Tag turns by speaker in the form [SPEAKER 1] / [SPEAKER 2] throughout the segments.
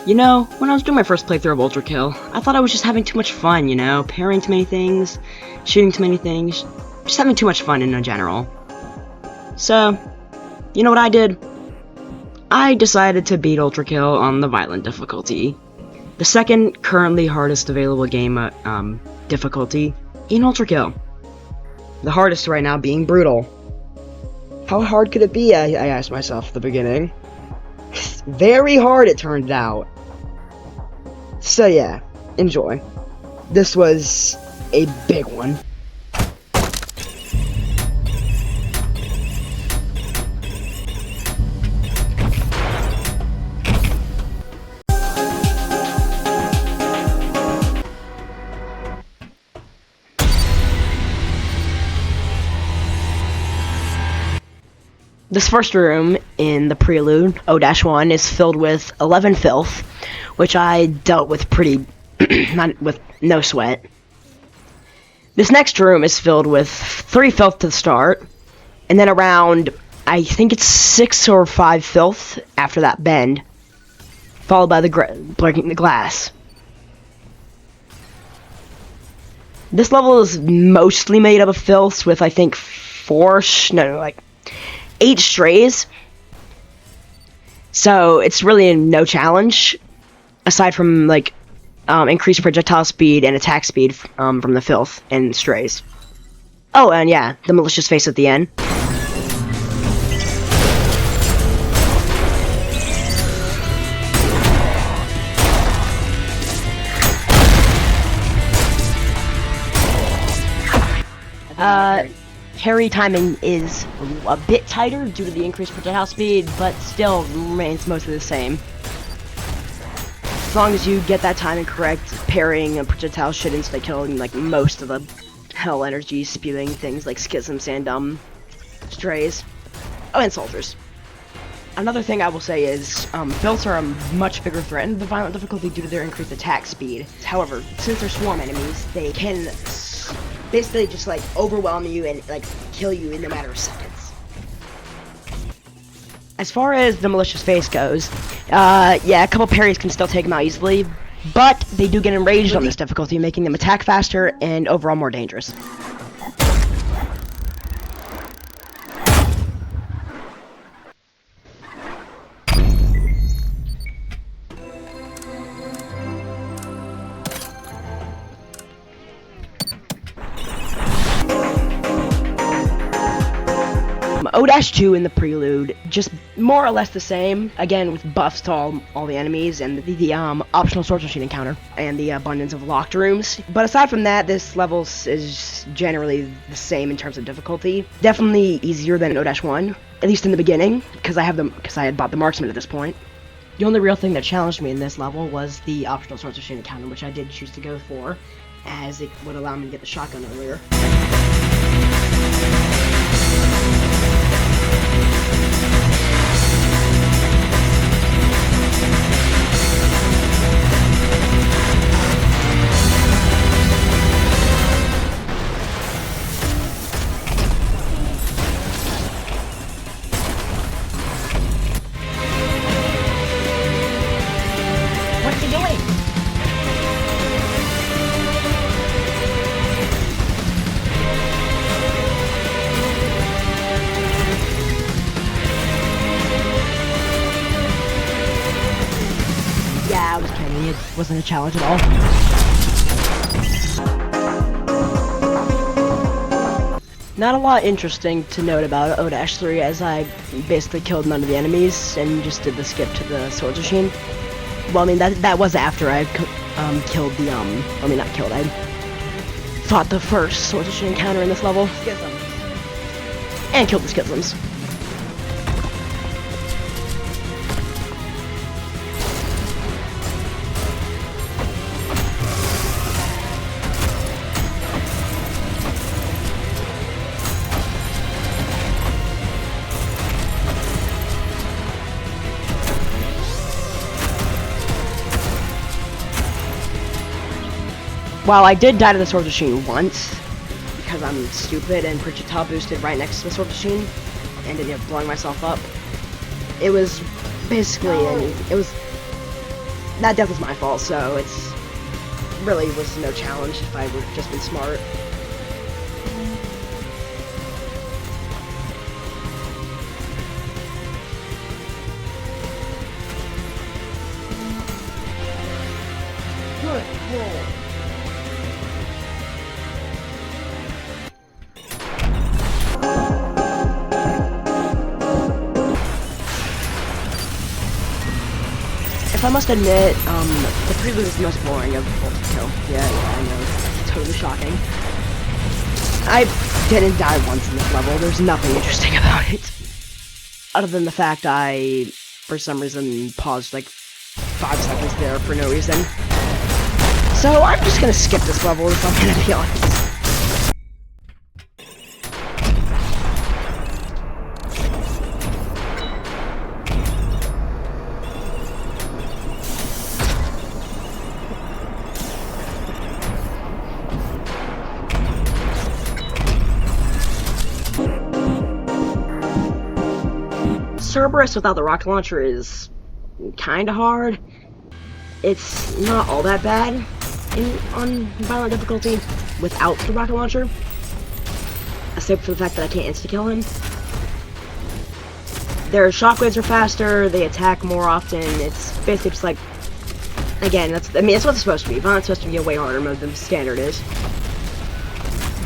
[SPEAKER 1] You know, when I was doing my first playthrough of Ultrakill, I thought I was just having too much fun, you know, parrying too many things, shooting too many things, just having too much fun in general. So, you know what I did? I decided to beat Ultrakill on the violent difficulty. The second currently hardest available game difficulty in Ultrakill. The hardest right now being brutal. How hard could it be? I asked myself at the beginning. Very hard, it turned out. So yeah, enjoy. This was a big one. This first room in the prelude, O-1, is filled with 11 filth, which I dealt with pretty, not with no sweat. This next room is filled with 3 filth to the start, and then around, I think it's 6 or 5 filth after that bend, followed by breaking the glass. This level is mostly made up of filths with, I think, 8 strays, so it's really no challenge, aside from, like, increased projectile speed and attack speed from the filth and strays. Oh, and yeah, the malicious face at the end. Parry timing is a bit tighter due to the increased projectile speed, but still remains mostly the same. As long as you get that timing correct, parrying a projectile should insta kill like most of the hell energy spewing things like schisms and strays. Oh, and soldiers. Another thing I will say is filths are a much bigger threat in the violent difficulty due to their increased attack speed. However, since they're swarm enemies, they can basically just like overwhelm you and like kill you in a matter of seconds. As far as the malicious face goes, yeah, a couple parries can still take them out easily, but they do get enraged on this difficulty, making them attack faster and overall more dangerous. O-2 in the prelude, just more or less the same, again with buffs to all the enemies and the optional sword machine encounter and the abundance of locked rooms. But aside from that, this level is generally the same in terms of difficulty. Definitely easier than O-1, at least in the beginning, because I had bought the marksman at this point. The only real thing that challenged me in this level was the optional sword machine encounter, which I did choose to go for, as it would allow me to get the shotgun earlier. Yeah, I was kidding. It wasn't a challenge at all. Not a lot interesting to note about O-3, as I basically killed none of the enemies and just did the skip to the sword machine. Well, I mean, that was after I killed the, I mean, not killed, I fought the first sword machine encounter in this level. Schisms. And killed the schisms. While I did die to the sword machine once, because I'm stupid and projectile boosted right next to the sword machine, and ended up blowing myself up, it was basically, that death was my fault, so it's really was no challenge if I would have just been smart. Good roll. If I must admit, the prelude is the most boring of Ultrakill. Yeah, I know. It's totally shocking. I didn't die once in this level. There's nothing interesting about it. Other than the fact I, for some reason, paused like 5 seconds there for no reason. So I'm just gonna skip this level if I'm gonna be honest. Cerberus without the rocket launcher is kinda hard. It's not all that bad on violent difficulty without the rocket launcher, except for the fact that I can't insta-kill him. Their shockwaves are faster, they attack more often. It's basically just like, again, that's what it's supposed to be. Violent's supposed to be a way harder mode than standard is.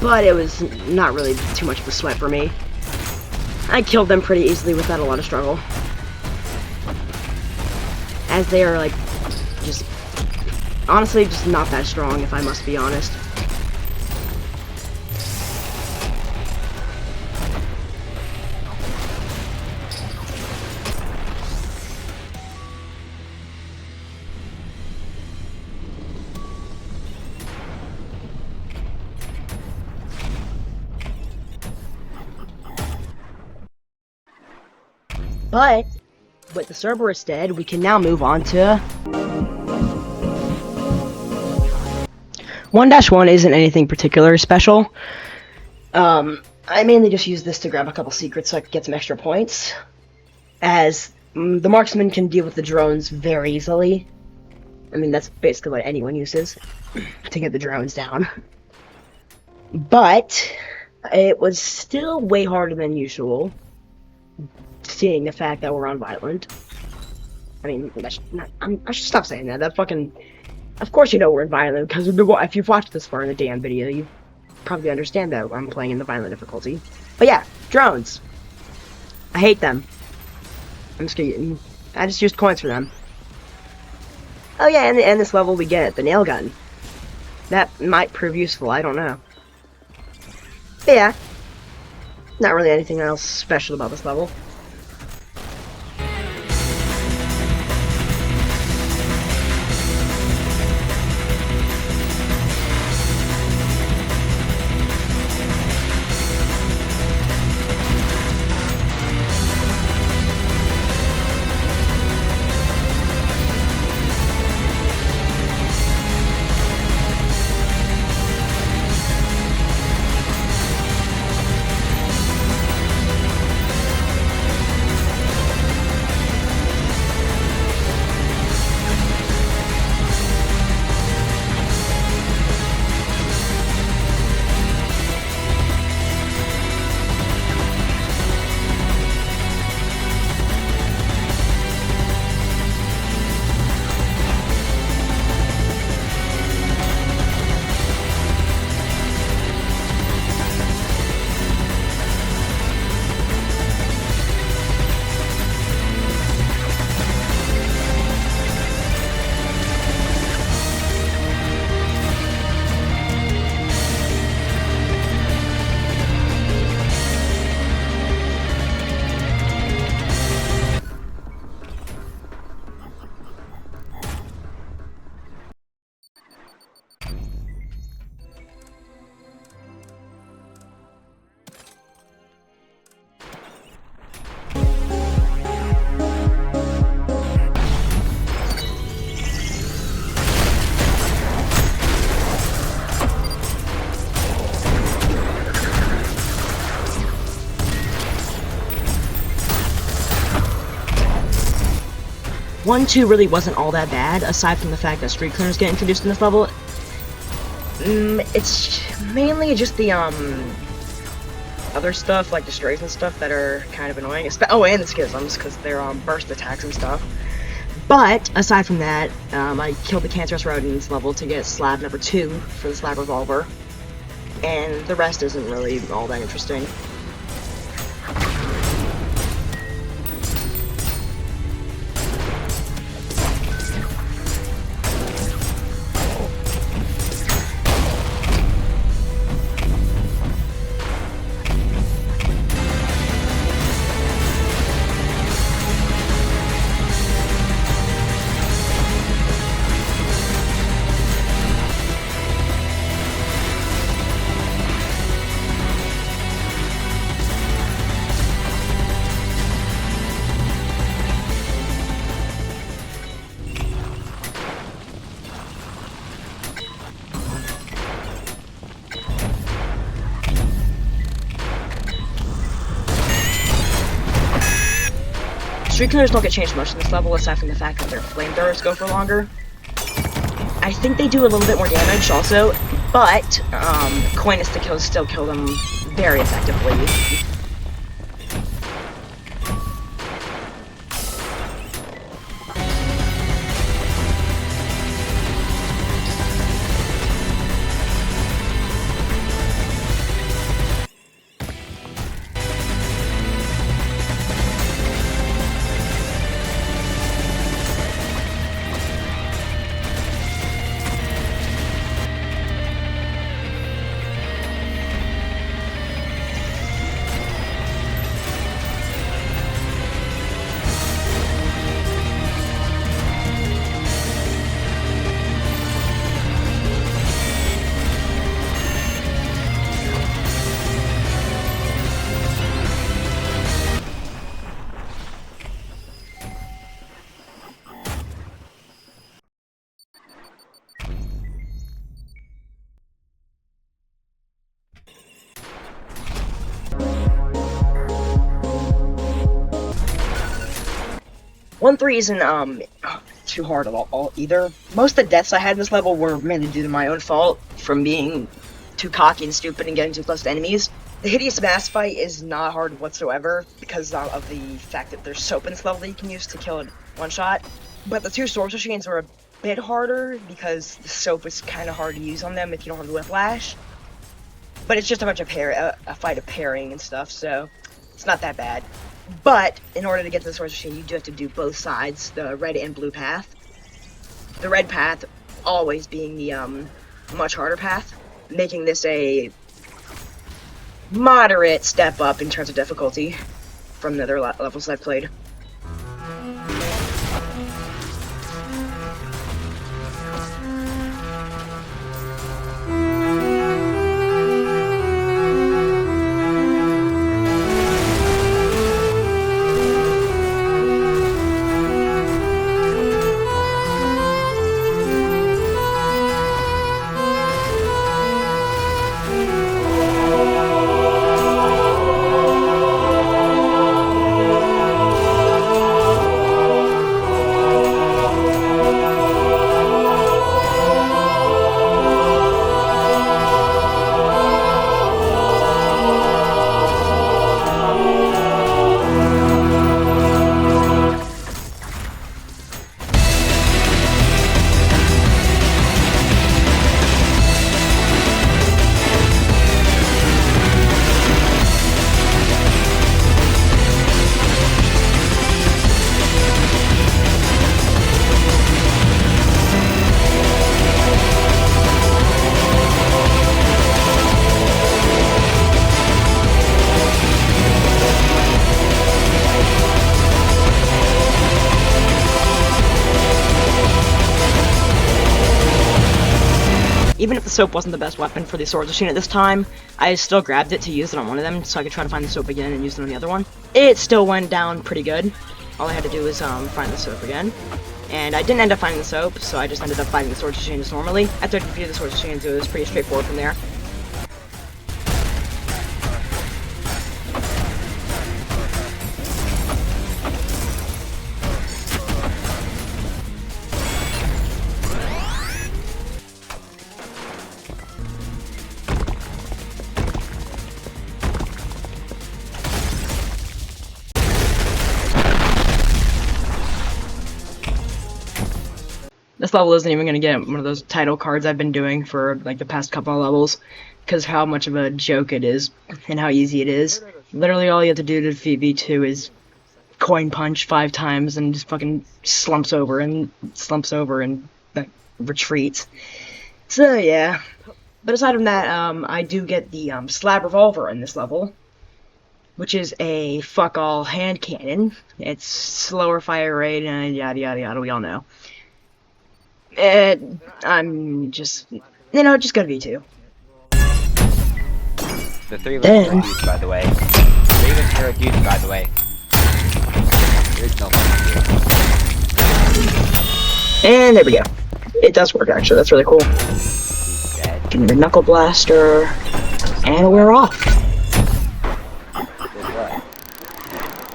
[SPEAKER 1] But it was not really too much of a sweat for me. I killed them pretty easily without a lot of struggle. As they are, like, just... honestly, just not that strong, if I must be honest. But, with the Cerberus dead, we can now move on to... 1-1 isn't anything particular special. I mainly just use this to grab a couple secrets so I can get some extra points. As the marksman can deal with the drones very easily. I mean, that's basically what anyone uses to get the drones down. But, it was still way harder than usual. Seeing the fact that we're on violent. I mean, I should stop saying that. That fucking... Of course you know we're in violent, because if you've watched this far in the damn video, you probably understand that I'm playing in the violent difficulty. But yeah, drones. I hate them. I just used coins for them. Oh yeah, and in this level we get the nail gun. That might prove useful, I don't know. But yeah. Not really anything else special about this level. 1-2 really wasn't all that bad, aside from the fact that street cleaners get introduced in this level. It's mainly just the, other stuff, like destroys and stuff, that are kind of annoying. Oh, and the schisms, because they're, burst attacks and stuff. But, aside from that, I killed the cancerous rodents level to get slab number 2 for the slab revolver. And the rest isn't really all that interesting. Street cleaners don't get changed much in this level, aside from the fact that their flamethrowers go for longer. I think they do a little bit more damage also, but coin insta-kills still kill them very effectively. One 3 isn't too hard at all either. Most of the deaths I had in this level were mainly due to my own fault, from being too cocky and stupid and getting too close to enemies. The hideous mass fight is not hard whatsoever because of the fact that there's soap in this level that you can use to kill it one shot. But the 2 sword machines are a bit harder because the soap is kind of hard to use on them if you don't have the whiplash. But it's just a bunch of a fight of parrying and stuff, so it's not that bad. But, in order to get to the sword machine, you do have to do both sides, the red and blue path. The red path always being the, much harder path, making this a moderate step up in terms of difficulty from the other levels I've played. Even if the soap wasn't the best weapon for the sword machine at this time, I still grabbed it to use it on one of them, so I could try to find the soap again and use it on the other one. It still went down pretty good. All I had to do was find the soap again. And I didn't end up finding the soap, so I just ended up fighting the sword machines normally. After I defeated the sword machines, it was pretty straightforward from there. This level isn't even gonna get one of those title cards I've been doing for like the past couple of levels, because how much of a joke it is and how easy it is. Literally all you have to do to defeat V2 is coin punch 5 times and just fucking slumps over and like, retreats. So yeah. But aside from that, I do get the slab revolver in this level, which is a fuck-all hand cannon. It's slower fire rate and yada yada yada, we all know. I'm just, just go to V2.
[SPEAKER 2] The 3 of us are dudes, by the way. 3 of us are dudes, by the way. There's no one.
[SPEAKER 1] And there we go. It does work, actually. That's really cool. Getting your knuckle blaster, and we're off.
[SPEAKER 2] Good luck.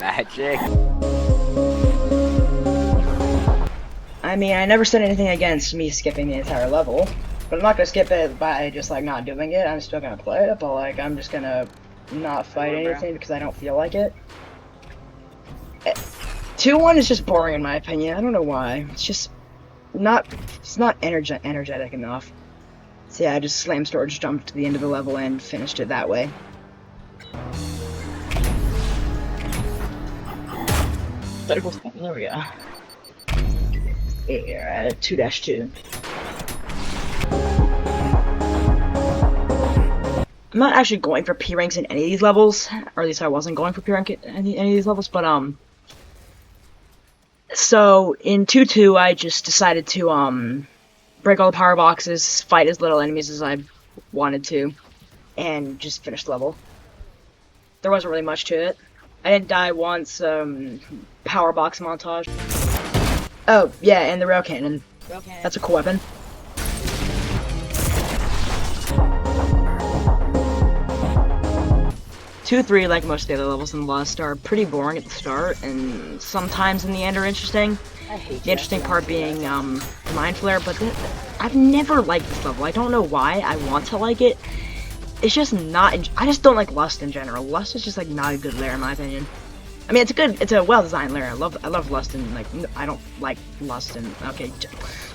[SPEAKER 2] Magic.
[SPEAKER 1] I mean, I never said anything against me skipping the entire level, but I'm not gonna skip it by just like not doing it. I'm still gonna play it, but like I'm just gonna not fight anything because I don't feel like it. 2-1 is just boring in my opinion. I don't know why. It's not energetic enough. So yeah, I just slam storage jumped to the end of the level and finished it that way. There we go. Here at 2-2. I'm not actually going for P ranks in any of these levels, or at least I wasn't going for P rank in any of these levels, but so in 2-2 I just decided to break all the power boxes, fight as little enemies as I wanted to, and just finish the level. There wasn't really much to it. I didn't die once. Power box montage. Oh, yeah, and the rail cannon. That's a cool weapon. Two, 3, like most of the other levels in the Lost, are pretty boring at the start, and sometimes in the end are interesting. The interesting part being Mind Flare, but I've never liked this level. I don't know why. I want to like it. It's just not. I just don't like Lust in general. Lust is just like not a good lair in my opinion. I mean, it's a well-designed lair. I love Lust and like I don't like Lust and okay,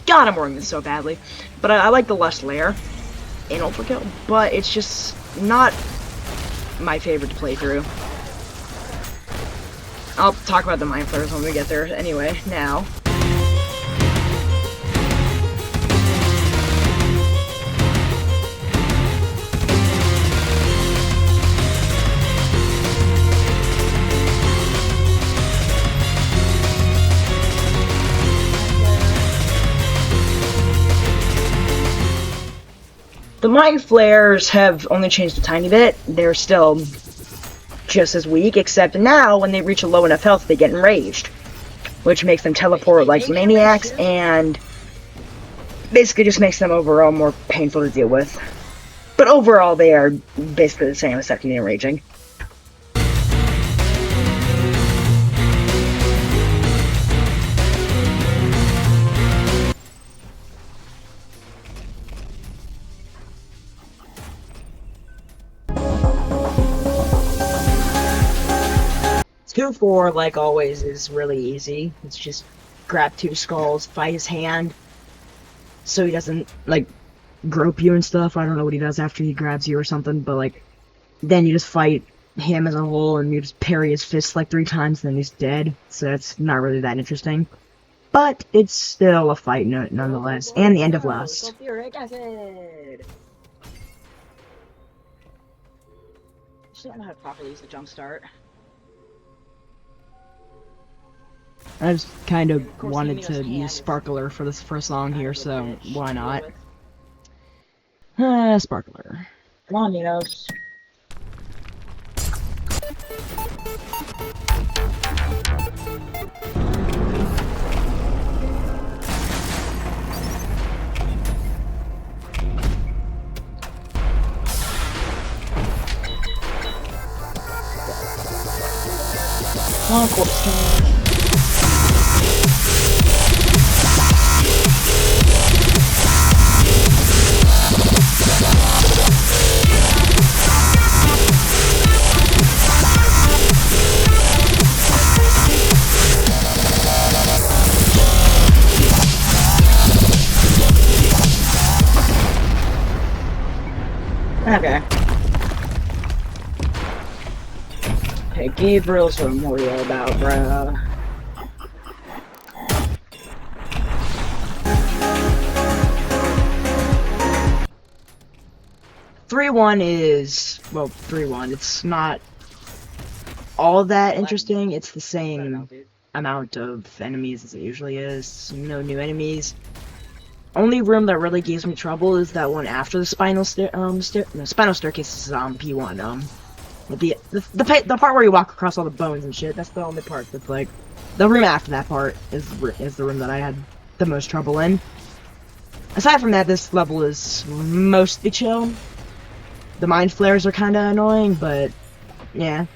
[SPEAKER 1] God, I'm wording this so badly. But I like the Lust lair in Ultrakill, but it's just not my favorite to play through. I'll talk about the Mind Flares when we get there anyway, now. The Mind Flares have only changed a tiny bit. They're still just as weak, except now when they reach a low enough health, they get enraged, which makes them teleport like maniacs, and basically just makes them overall more painful to deal with. But overall, they are basically the same, except getting enraging. Two 4, like always, is really easy. It's just grab 2 skulls, fight his hand, so he doesn't, like, grope you and stuff. I don't know what he does after he grabs you or something, but, like, then you just fight him as a whole, and you just parry his fist, like, 3 times, and then he's dead. So that's not really that interesting. But it's still a fight nonetheless, and the end of Lust. Sulfuric acid! I don't know how to properly use the jump start. I just kind of wanted to use Sparkler for this first song here, so why not? Sparkler. Come on, Minos. Come on, Corpse. Gabriel's what I'm worried about, bruh. Three-one is, well, 3-1. It's not all that interesting. It's the same amount of enemies as it usually is. No new enemies. Only room that really gives me trouble is that one after the spinal spinal staircase is P1. The part where you walk across all the bones and shit. That's the only part that's like the room after that part is the room that I had the most trouble in. Aside from that, this level is mostly chill. The mind flares are kind of annoying, but yeah.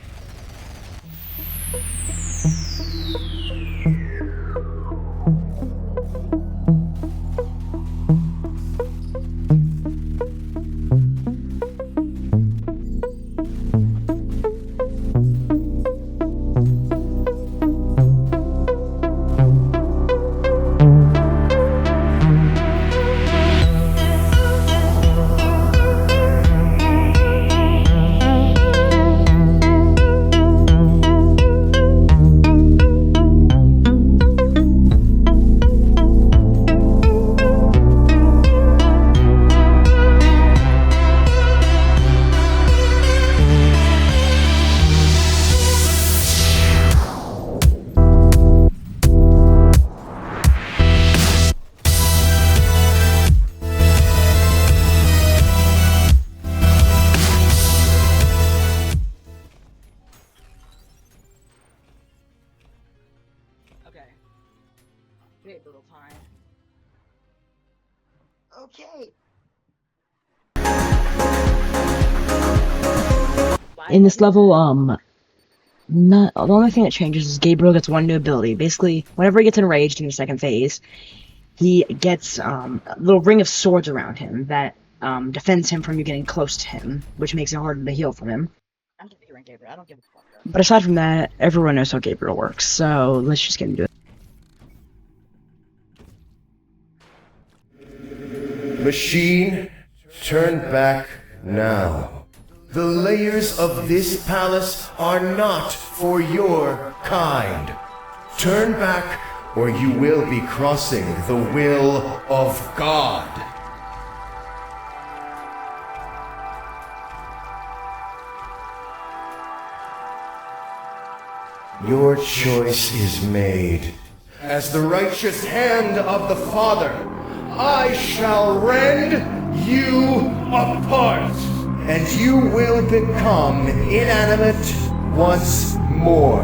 [SPEAKER 1] Okay. Gabriel time. Okay. In this level, the only thing that changes is Gabriel gets one new ability. Basically, whenever he gets enraged in the second phase, he gets a little ring of swords around him that defends him from you getting close to him, which makes it harder to heal from him. I'm just healing Gabriel. I don't give a fuck. But aside from that, everyone knows how Gabriel works, so let's just get into it.
[SPEAKER 3] Machine, turn back now. The layers of this palace are not for your kind. Turn back, or you will be crossing the will of God. Your choice is made. As the righteous hand of the Father, I shall rend you apart, and you will become inanimate once more.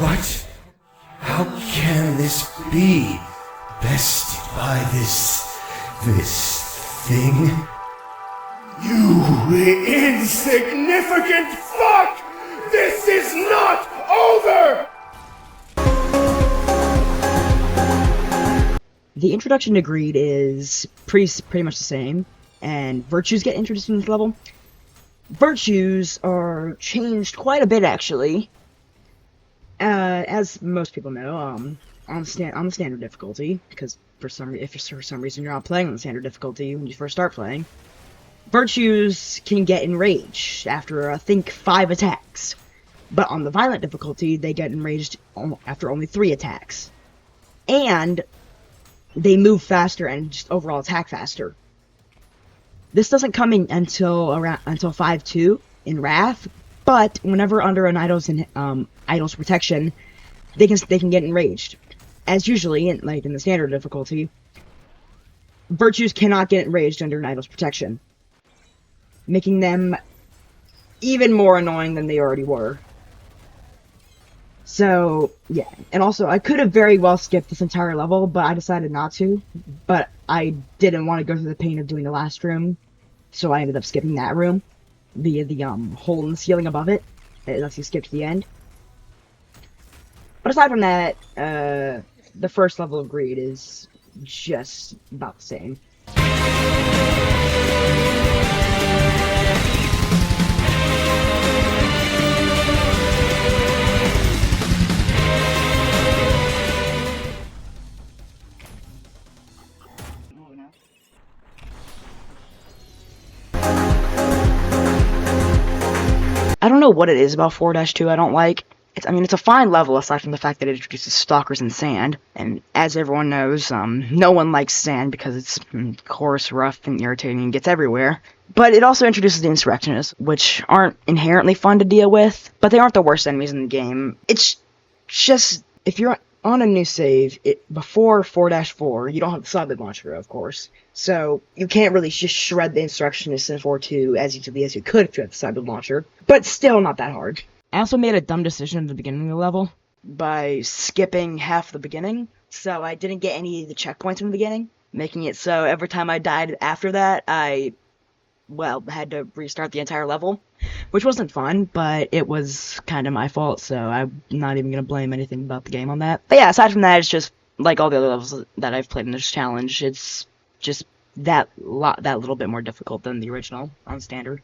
[SPEAKER 3] What? How can this be? Bested by this thing? You insignificant fuck! This is not over!
[SPEAKER 1] The introduction to greed is pretty much the same, and virtues get introduced in this level. Virtues are changed quite a bit, actually. As most people know, on the standard difficulty, because if for some reason you're not playing on the standard difficulty when you first start playing, virtues can get enraged after, I think, 5 attacks. But on the violent difficulty, they get enraged after only 3 attacks. And they move faster and just overall attack faster. This doesn't come in until 5-2 in Wrath, but whenever under an idol's protection, they can get enraged. As usually, in the standard difficulty, virtues cannot get enraged under an idol's protection, making them even more annoying than they already were. So, yeah. And also, I could have very well skipped this entire level, but I decided not to. But I didn't want to go through the pain of doing the last room, so I ended up skipping that room via the hole in the ceiling above it. It lets you skip to the end. But aside from that, the first level of Greed is just about the same. I don't know what it is about 4-2 I don't like. I mean, it's a fine level aside from the fact that it introduces stalkers and sand. And as everyone knows, no one likes sand because it's coarse, rough, and irritating and gets everywhere. But it also introduces the insurrectionists, which aren't inherently fun to deal with, but they aren't the worst enemies in the game. It's just, if you're on a new save, before 4-4, you don't have the solid launcher, of course. So you can't really just shred the insurrectionists in 4-2 as easily as you could if you had the solid launcher. But still not that hard. I also made a dumb decision at the beginning of the level by skipping half the beginning, so I didn't get any of the checkpoints in the beginning, making it so every time I died after that, I had to restart the entire level, which wasn't fun, but it was kind of my fault, so I'm not even going to blame anything about the game on that. But yeah, aside from that, it's just like all the other levels that I've played in this challenge, it's just that little bit more difficult than the original on standard.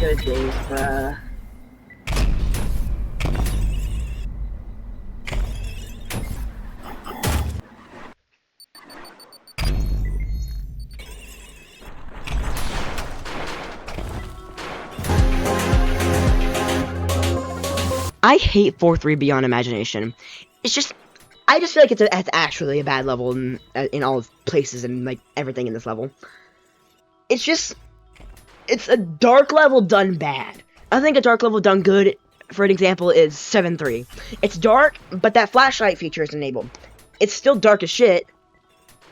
[SPEAKER 1] Good days, bruh. I hate 4-3 Beyond Imagination. I just feel like it's actually a bad level in all places and like everything in this level. It's a dark level done bad. I think a dark level done good, for an example, is 7-3. It's dark, but that flashlight feature is enabled. It's still dark as shit,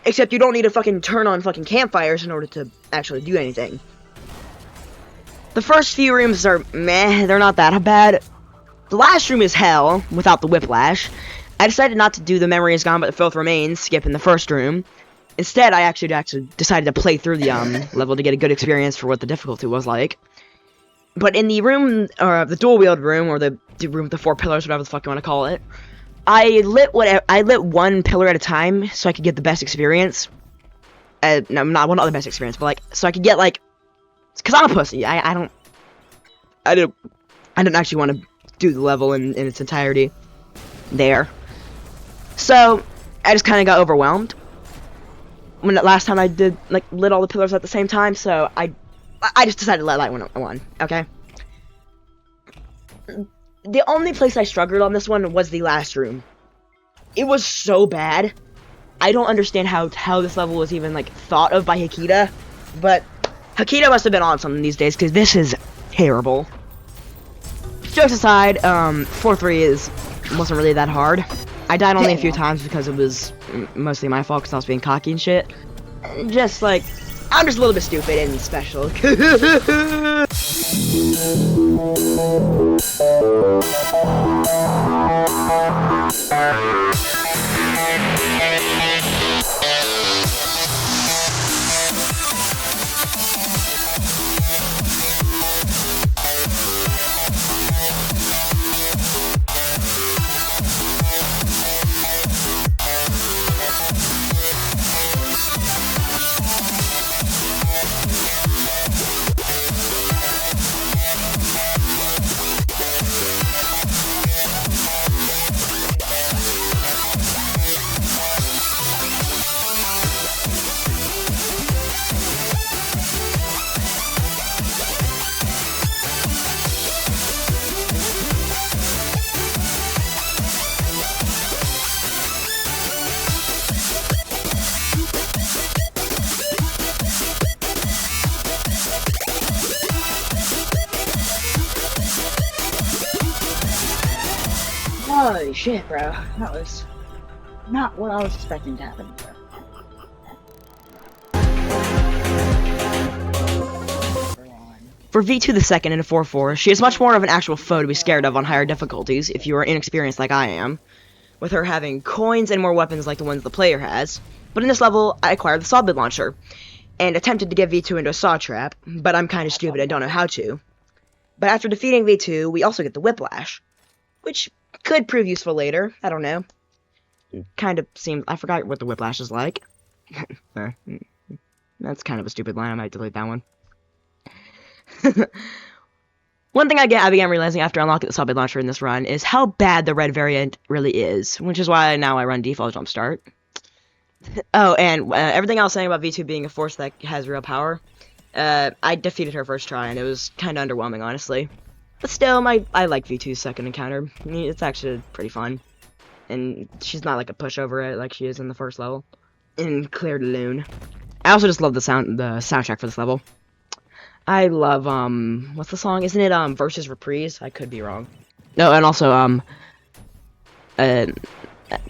[SPEAKER 1] except you don't need to fucking turn on fucking campfires in order to actually do anything. The first few rooms are meh, they're not that bad. The last room is hell, without the whiplash. I decided not to do the memory is gone but the filth remains skip in the first room. Instead, I actually decided to play through the level to get a good experience for what the difficulty was like. But in the room, or the dual-wheeled room, or the room with the 4 pillars, whatever the fuck you want to call it, I lit one pillar at a time so I could get the best experience. No, not the best experience, but like so I could get like, cause I'm a pussy. I didn't actually want to do the level in its entirety there. So I just kind of got overwhelmed when the last time I did lit all the pillars at the same time, so I just decided to let light one, okay? The only place I struggled on this one was the last room. It was so bad. I don't understand how this level was even thought of by Hikita, but Hikita must have been on something these days because this is terrible. Jokes aside, 4-3 wasn't really that hard. I died only a few times because it was mostly my fault because I was being cocky and shit. I'm just a little bit stupid and special.
[SPEAKER 4] Holy shit, bro. That was not what I was expecting to happen, bro.
[SPEAKER 1] For V2 the second in a 4-4, she is much more of an actual foe to be scared of on higher difficulties if you are inexperienced like I am, with her having coins and more weapons like the ones the player has. But in this level, I acquired the saw blade launcher, and attempted to get V2 into a saw trap, but I'm kinda stupid, I don't know how to. But after defeating V2, we also get the whiplash, which could prove useful later, I don't know. Kind of seems, I forgot what the whiplash is like. That's kind of a stupid line, I might delete that one. One thing I began realizing after unlocking the saw blade launcher in this run is how bad the red variant really is, which is why now I run default jumpstart. Oh, and everything I was saying about V2 being a force that has real power, I defeated her first try, and it was kind of underwhelming, honestly. But still, I like V2's second encounter. I mean, it's actually pretty fun. And she's not like a pushover like she is in the first level. In Claire de Lune. I also just love the soundtrack for this level. I love, what's the song? Isn't it, Versus Reprise? I could be wrong. No, and also, there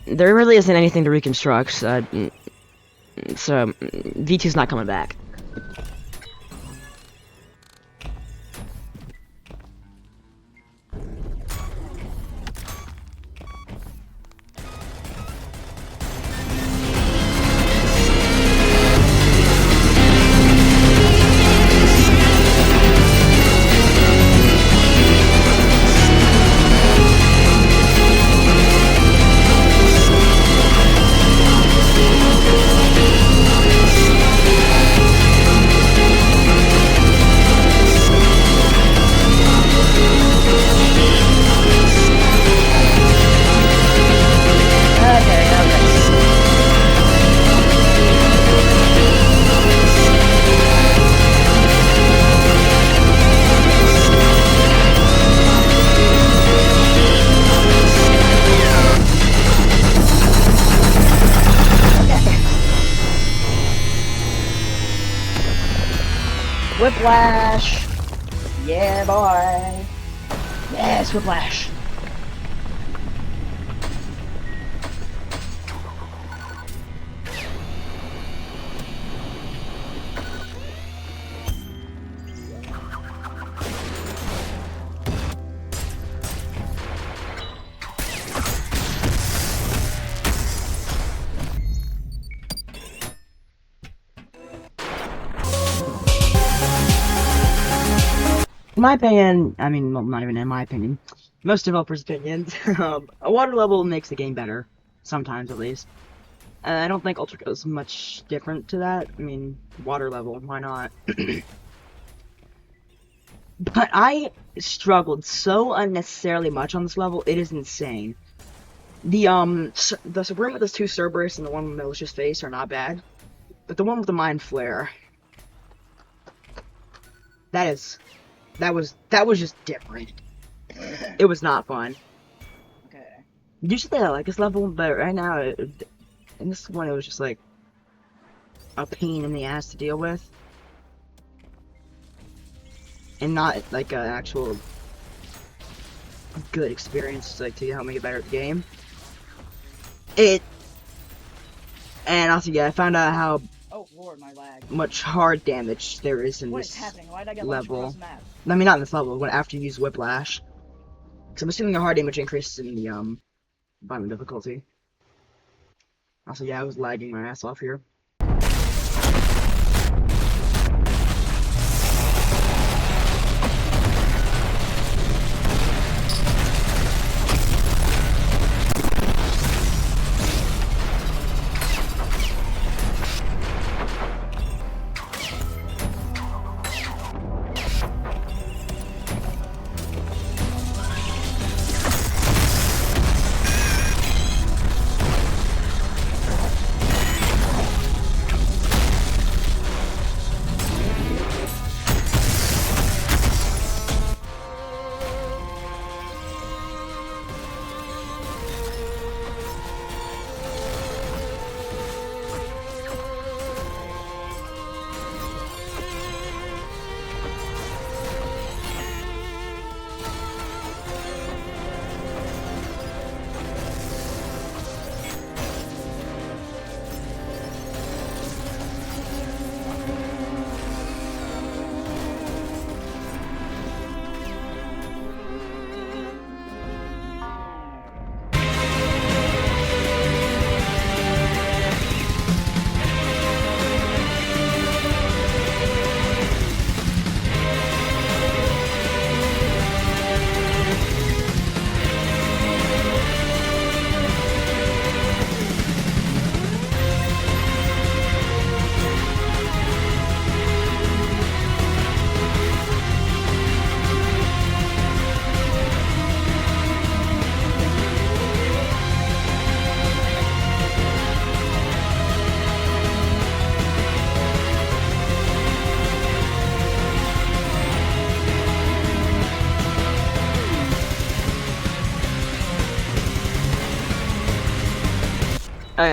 [SPEAKER 1] really isn't anything to reconstruct, so V2's not coming back.
[SPEAKER 4] Whiplash! Yeah, boy! Yes, Whiplash!
[SPEAKER 1] In my opinion, I mean, well, not even in my opinion, most developers' opinions, a water level makes the game better. Sometimes, at least. I don't think Ultrakill is much different to that. I mean, water level, why not? But I struggled so unnecessarily much on this level, it is insane. The Supreme with those two Cerberus and the one with Malicious Face are not bad. But the one with the Mind Flare... That was just different. It was not fun.
[SPEAKER 4] Okay.
[SPEAKER 1] Usually I like this level, but right now, in this one it was just like a pain in the ass to deal with. And not like an actual good experience like to help me get better at the game. And also, yeah, I found out how
[SPEAKER 4] Oh lord, my lag.
[SPEAKER 1] much hard damage there is in
[SPEAKER 4] What is
[SPEAKER 1] this
[SPEAKER 4] happening? Why did I get
[SPEAKER 1] level.
[SPEAKER 4] launched across the map?
[SPEAKER 1] I mean, not in this level, but after you use Whiplash. Because I'm assuming the hard damage increases in the, bottom difficulty. Also, yeah, I was lagging my ass off here.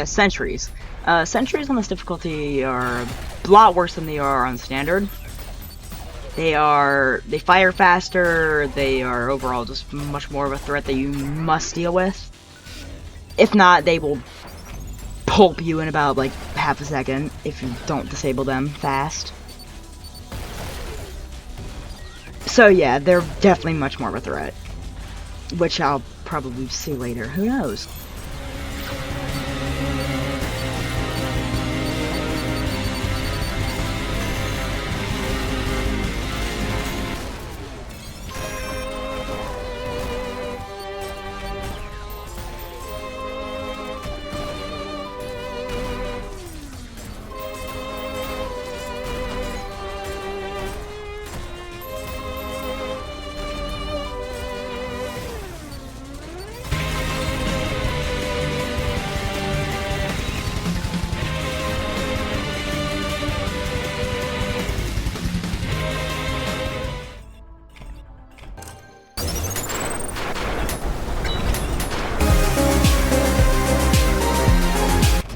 [SPEAKER 1] Sentries. Sentries on this difficulty are a lot worse than they are on standard. They fire faster, they are overall just much more of a threat that you must deal with. If not, they will pulp you in about like half a second if you don't disable them fast. So yeah, they're definitely much more of a threat. Which I'll probably see later, who knows?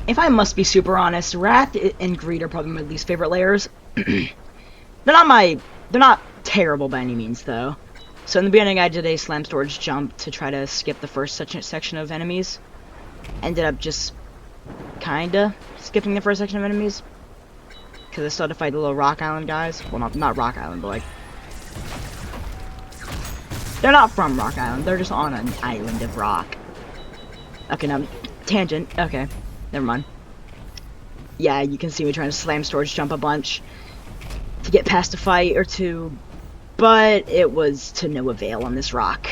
[SPEAKER 1] If I must be super honest, Wrath and Greed are probably my least favorite layers. They're not terrible by any means, though. So in the beginning, I did a slam storage jump to try to skip the first section of enemies. Ended up just kinda skipping the first section of enemies, because I started to fight the little Rock Island guys. Well, not Rock Island, but like, they're not from Rock Island. They're just on an island of rock. Okay, now tangent. Okay. Never mind. Yeah, you can see me trying to slam storage jump a bunch to get past a fight or two, but it was to no avail on this rock.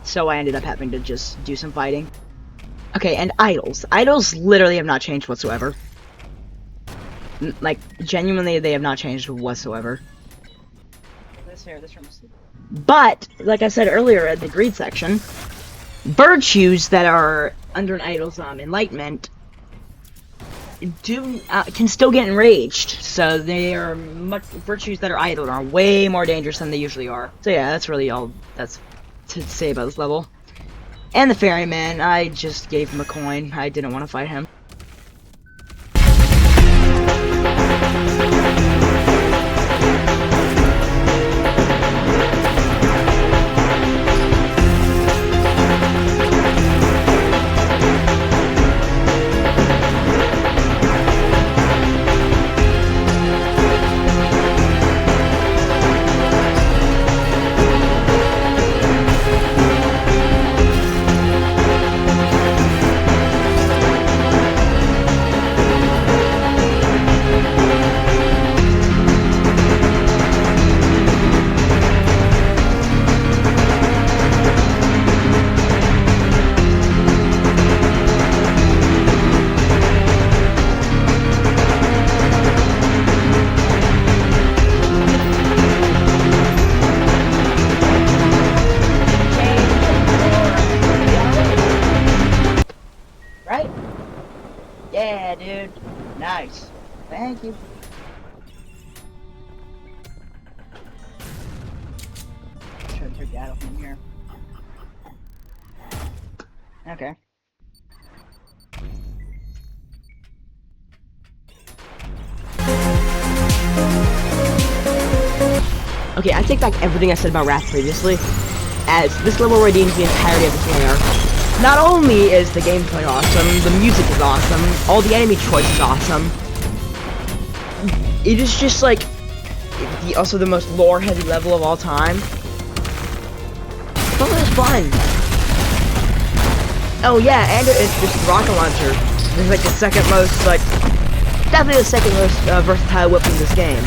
[SPEAKER 1] So I ended up having to just do some fighting. Okay, and idols. Idols literally have not changed whatsoever. Like, genuinely, they have not changed whatsoever. But, like I said earlier in the greed section, virtues that are under an idol's enlightenment can still get enraged, so they are virtues that are idle are way more dangerous than they usually are. So yeah, that's really all that's to say about this level. And the ferryman, I just gave him a coin. I didn't want to fight him. Yeah, dude. Nice. Thank you. Try to take that from here. Okay. Okay, I take back everything I said about Wrath previously, as this level redeems the entirety of this layer. Not only is the gameplay awesome, the music is awesome, all the enemy choice is awesome. It is just like also the most lore-heavy level of all time. It's always fun. Oh yeah, and it's just rocket launcher. It's like the second most, definitely the second most versatile weapon in this game.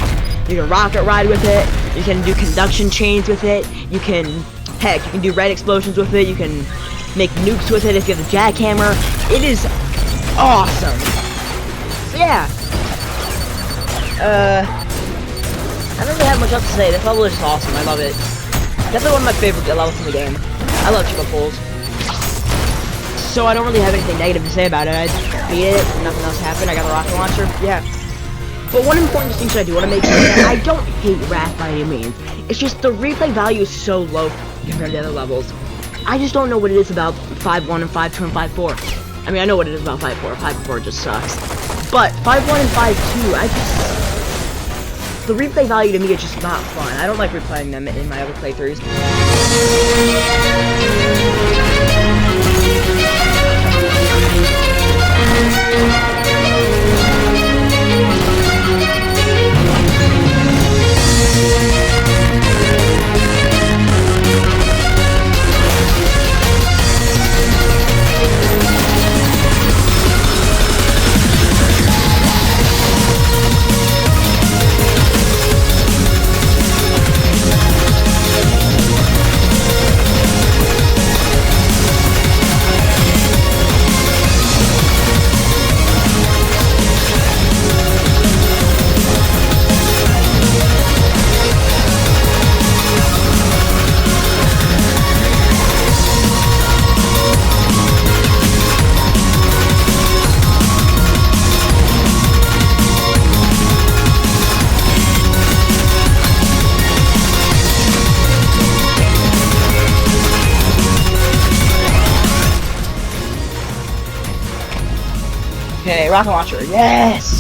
[SPEAKER 1] You can rocket ride with it. You can do conduction chains with it. You can, heck, you can do red explosions with it. You can make nukes with it if you have the jackhammer. It is awesome. So yeah. I don't really have much else to say. This level is just awesome. I love it. Definitely one of my favorite levels in the game. I love triple pulls. So I don't really have anything negative to say about it. I beat it. Nothing else happened. I got the rocket launcher. Yeah. But one important distinction I do want to make is that I don't hate Wrath by any means. It's just the replay value is so low compared to other levels. I just don't know what it is about 5.1 and 5.2 and 5.4. I mean, I know what it is about 5-4. 5-4 just sucks. But 5-1 and 5-2, the replay value to me is just not fun. I don't like replaying them in my other playthroughs. Okay, rocket launcher, yes!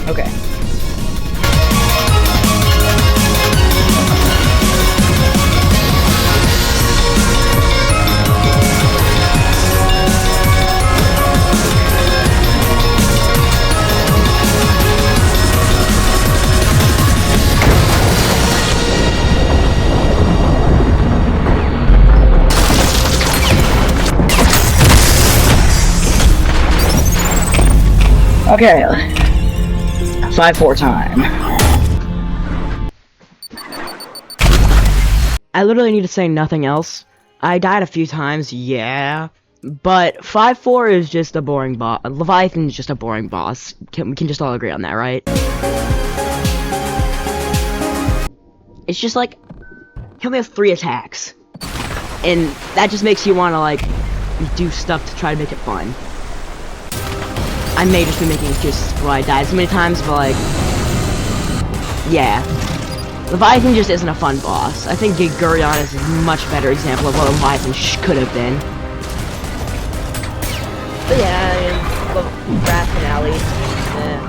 [SPEAKER 1] Okay. Okay, 5-4 time. I literally need to say nothing else. I died a few times, yeah, but 5-4 is just a boring boss. Leviathan is just a boring boss. We can just all agree on that, right? It's just like, he only has 3 attacks, and that just makes you want to like do stuff to try to make it fun. I may just be making excuses for why I died so many times, but like, yeah. Leviathan just isn't a fun boss. I think Gurion is a much better example of what Leviathan could have been. But yeah, I mean, Wrath finale. Yeah.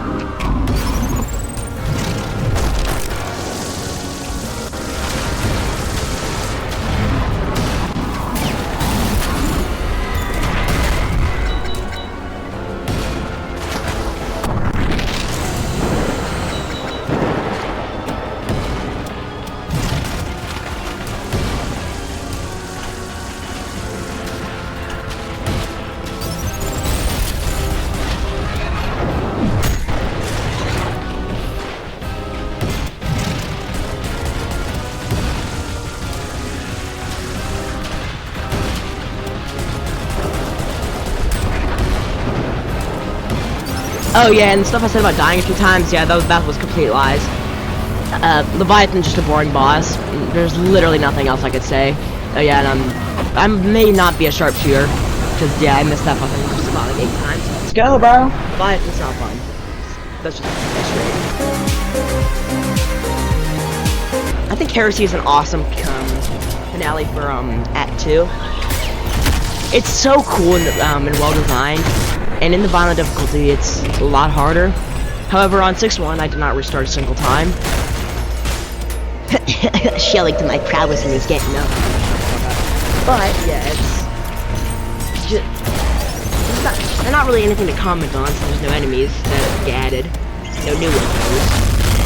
[SPEAKER 1] Oh yeah, and the stuff I said about dying a few times, yeah, that was complete lies. Leviathan's just a boring boss. There's literally nothing else I could say. Oh yeah, and I may not be a sharpshooter, because yeah, I missed that fucking just about like 8 times. Let's go, bro! Leviathan's not fun. That's just frustrating. I think Heresy is an awesome finale for Act 2. It's so cool and well designed. And in the violent difficulty, it's a lot harder. However, on 6-1, I did not restart a single time. Shelling to my prowess in this game, no. But, yeah, they're not really anything to comment on, since there's no enemies that get added. No new enemies.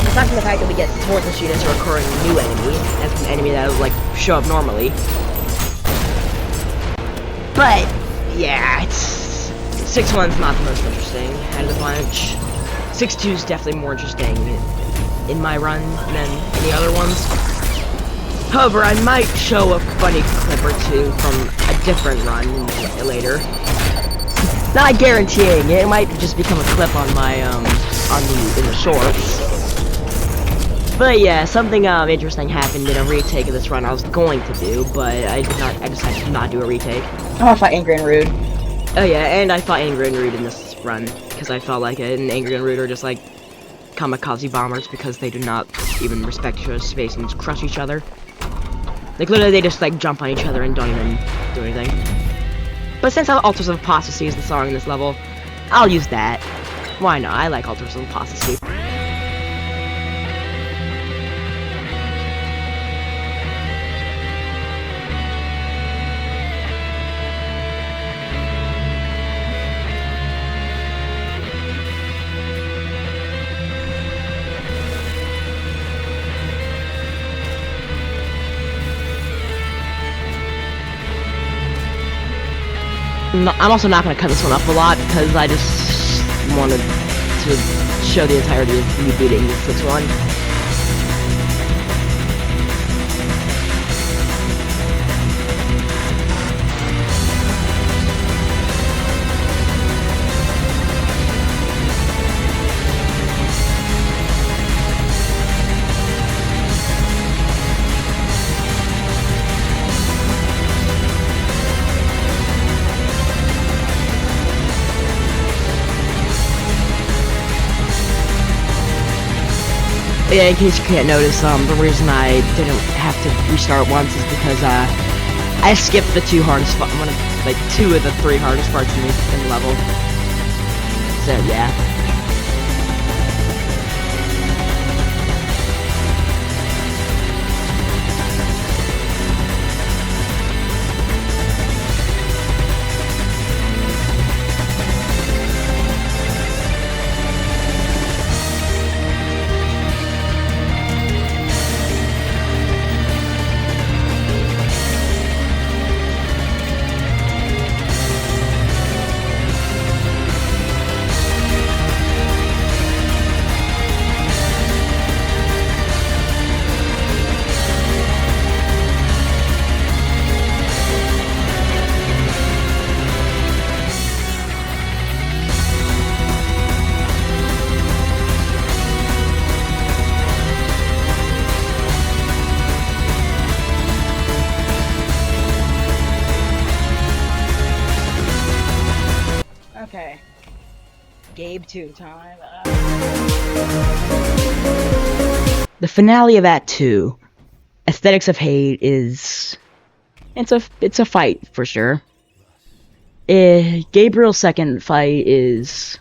[SPEAKER 1] Aside from the fact that we get worthless units or recurring new enemy, as an enemy that will, like, show up normally. But, yeah, 6-1's not the most interesting out of the bunch. 6-2's definitely more interesting in my run than any other ones. However, I might show a funny clip or two from a different run later. Not guaranteeing it might just become a clip on my in the shorts. But yeah, something interesting happened in a retake of this run I was going to do, but I decided to not do a retake.
[SPEAKER 4] I want to fight Angry and Rude.
[SPEAKER 1] Oh yeah, and I fought Angry and Rude in this run, because I felt like it, and Angry and Rude are just like kamikaze bombers because they do not even respect each other's space and just crush each other. Like, literally, they just, like, jump on each other and don't even do anything. But since Altars of Apostasy is the song in this level, I'll use that. Why not? I like Altars of Apostasy. I'm also not going to cut this one up a lot because I just wanted to show the entirety of me beating this one. Yeah, in case you can't notice, the reason I didn't have to restart once is because, I skipped the two hardest, like, 2 of the 3 hardest parts in the level. So, yeah.
[SPEAKER 4] Okay. Gabe 2 time.
[SPEAKER 1] The finale of Act 2, Aesthetics of Hate, is... It's a fight, for sure. Gabriel's second fight is,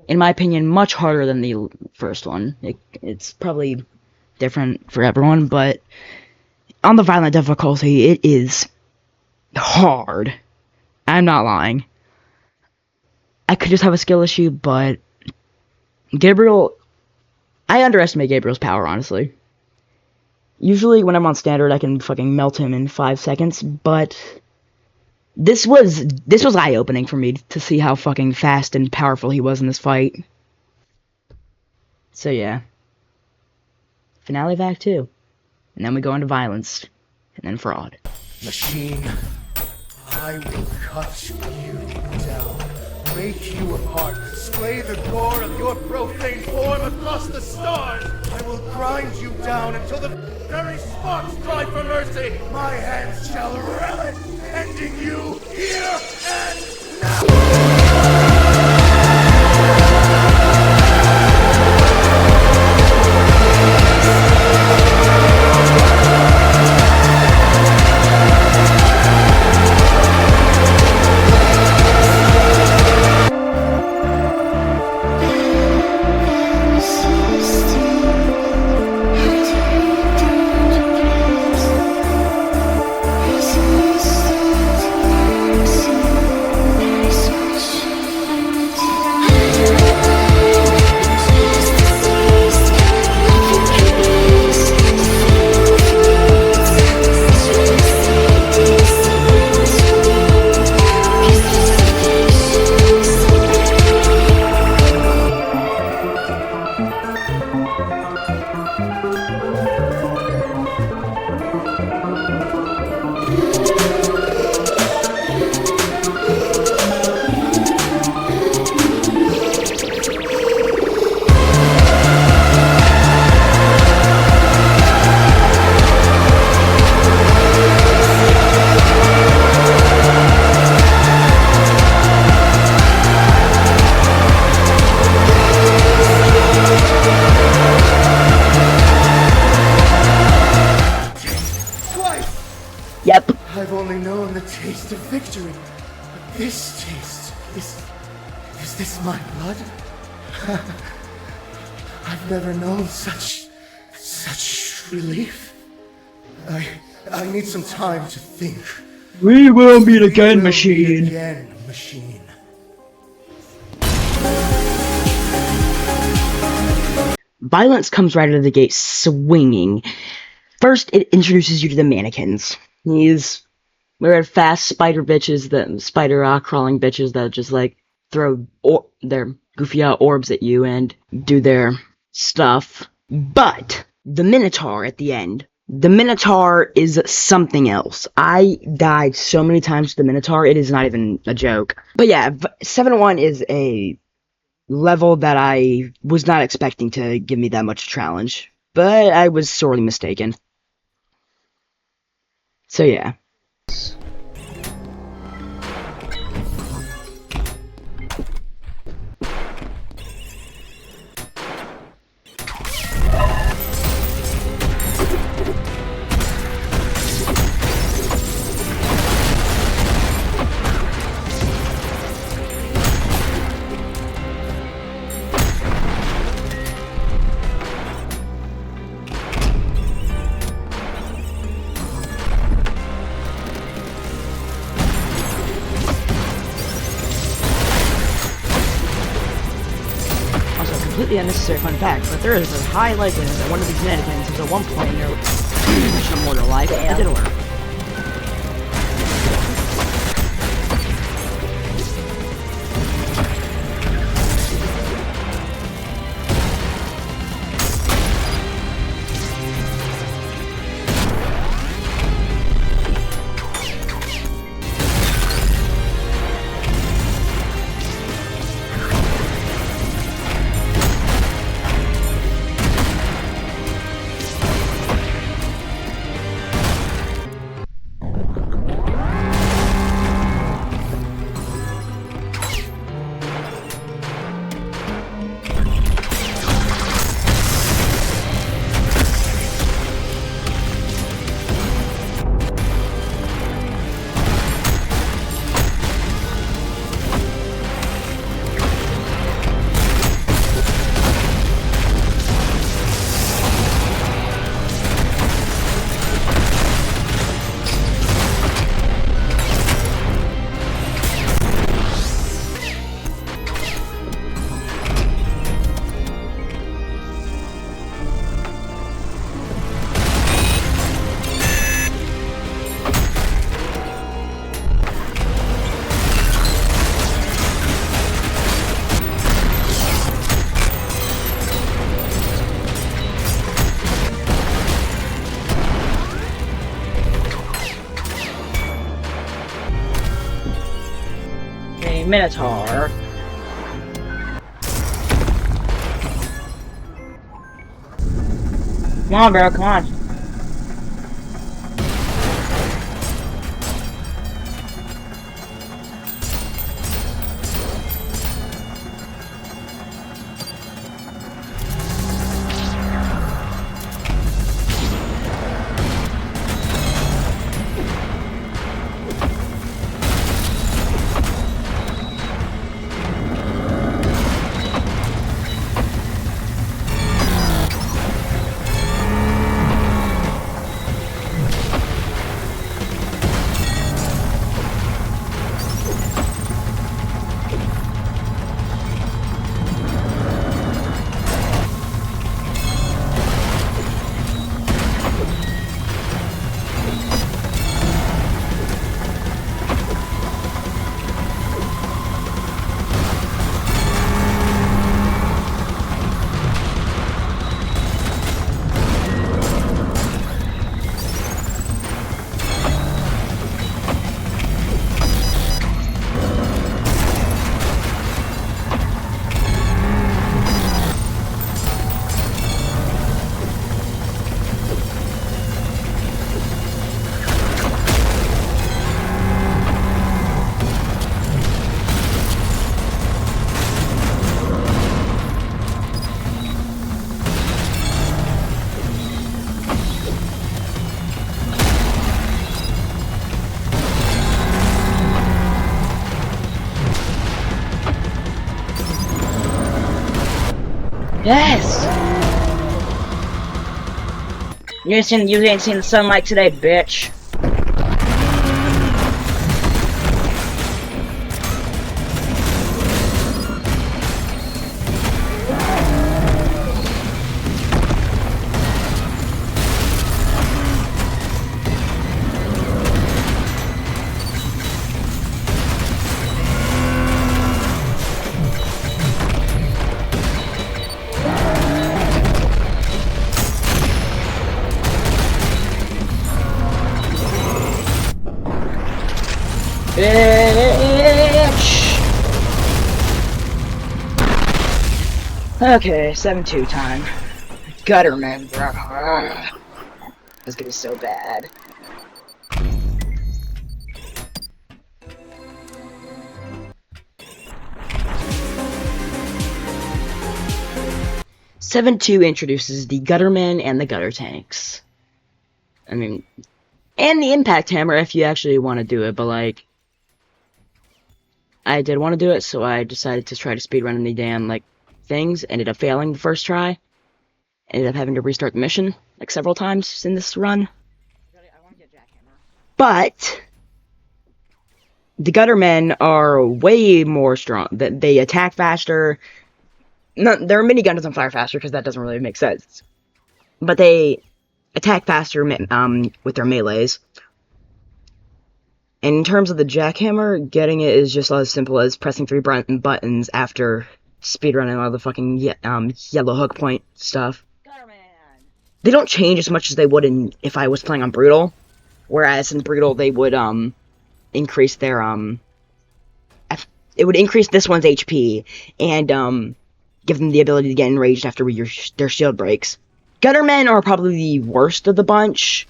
[SPEAKER 1] in my opinion, much harder than the first one. It's probably different for everyone, but on the violent difficulty, it is hard. I'm not lying. I could just have a skill issue, but Gabriel... I underestimate Gabriel's power, honestly. Usually when I'm on standard, I can fucking melt him in 5 seconds, but this was eye-opening for me to see how fucking fast and powerful he was in this fight. So yeah. Finale of Act 2. And then we go into violence. And then fraud.
[SPEAKER 3] Machine, I will cut you down, break you apart, splay the gore of your profane form across the stars. I will grind you down until the very sparks cry for mercy. My hands shall relish, ending you here and now. known the taste of victory, but this taste is this my blood? I've never known such relief. I need some time to think.
[SPEAKER 1] We will meet
[SPEAKER 3] We
[SPEAKER 1] again,
[SPEAKER 3] will
[SPEAKER 1] machine.
[SPEAKER 3] meet again, machine.
[SPEAKER 1] Violence comes right out of the gate swinging. First, it introduces you to the mannequins. We're fast spider bitches, crawling bitches that just like throw their goofy out orbs at you and do their stuff. But the Minotaur at the end. The Minotaur is something else. I died so many times to the Minotaur, it is not even a joke. But yeah, 7-1 is a level that I was not expecting to give me that much challenge. But I was sorely mistaken. So yeah. Completely unnecessary fun fact, but there is a high likelihood that one of these mannequins is at one point in their mortal life a diddler. Minotaur. Come on, bro, come on.
[SPEAKER 4] Yes! You ain't seen the sunlight today, bitch. Bitch! Okay, 7-2 time. Gutterman, bro. This is gonna be so bad.
[SPEAKER 1] Seven two introduces the Guttermen and the Gutter Tanks. I mean, and the Impact Hammer if you actually want to do it, but like, I did want to do it, so I decided to try to speedrun the damn, like, things. Ended up failing the first try. Ended up having to restart the mission, like, several times in this run. But the Guttermen are way more strong. They attack faster. No, their minigun doesn't fire faster, because that doesn't really make sense. But they attack faster with their melees. And in terms of the jackhammer, getting it is just as simple as pressing 3 buttons after speedrunning all the fucking yellow hook point stuff. They don't change as much as they would if I was playing on Brutal. Whereas in Brutal, they would increase their it would increase this one's HP and give them the ability to get enraged after their shield breaks. Guttermen are probably the worst of the bunch.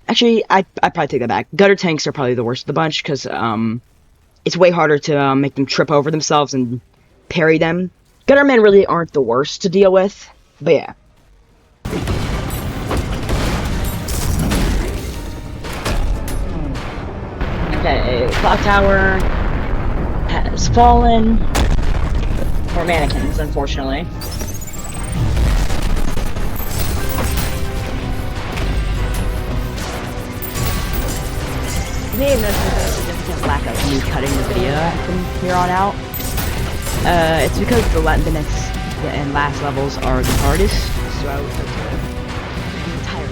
[SPEAKER 1] Actually, I probably take that back. Gutter tanks are probably the worst of the bunch, because it's way harder to make them trip over themselves and parry them. Guttermen really aren't the worst to deal with, but yeah.
[SPEAKER 4] Okay, clock tower has fallen. More mannequins, unfortunately.
[SPEAKER 1] You may have noticed there's a significant lack of me cutting the video from here on out. It's because the next and last levels are the hardest, so I would like to the entire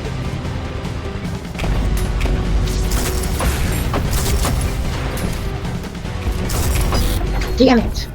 [SPEAKER 1] thing.
[SPEAKER 4] Damn it!